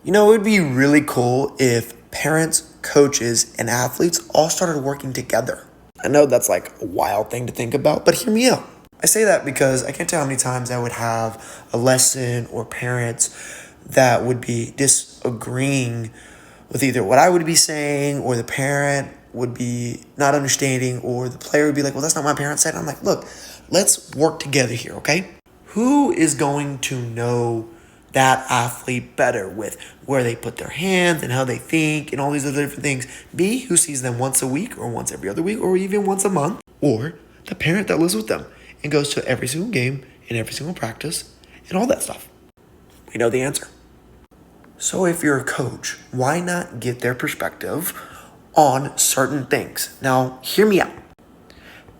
It would be really cool if parents, coaches, and athletes all started working together. I know that's like a wild thing to think about, but hear me out. I say that because I can't tell how many times I would have a lesson or parents that would be disagreeing with either what I would be saying, or the parent would be not understanding, or the player would be like, well, that's not my parent said. I'm like, look, let's work together here, okay? Who is going to know that athlete better with where they put their hands and how they think and all these other different things? Me, who sees them once a week or once every other week or even once a month, or the parent that lives with them and goes to every single game and every single practice and all that stuff? We know the answer. So if you're a coach, why not get their perspective on certain things? Now, hear me out.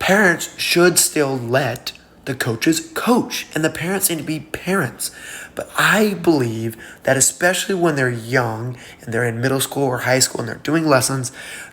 Parents should still let the coaches coach, and the parents need to be parents. But I believe that especially when they're young and they're in middle school or high school and they're doing lessons,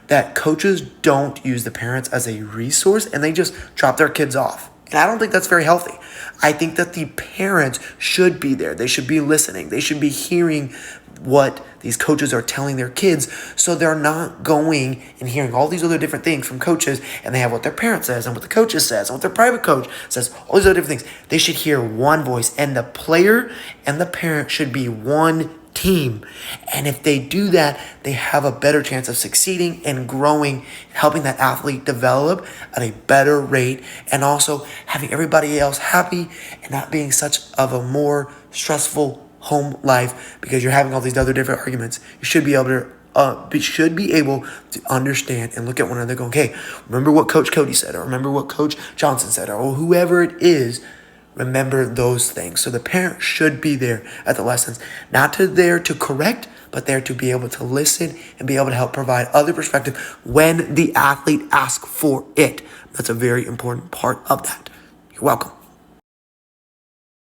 that coaches don't use the parents as a resource and they just drop their kids off. And I don't think that's very healthy. I think that the parents should be there. They should be listening. They should be hearing what these coaches are telling their kids, so they're not going and hearing all these other different things from coaches, and they have what their parent says and what the coaches says and what their private coach says, all these other different things. They should hear one voice, and the player and the parent should be one team. And if they do that, they have a better chance of succeeding and growing, helping that athlete develop at a better rate, and also having everybody else happy and not being such of a more stressful home life because you're having all these other different arguments. You should be able to understand and look at one another going, okay, remember what Coach Cody said, or remember what Coach Johnson said, or whoever it is. Remember those things. So the parent should be there at the lessons, not there to correct, but there to be able to listen and be able to help provide other perspective when the athlete asks for it. That's a very important part of that. You're welcome.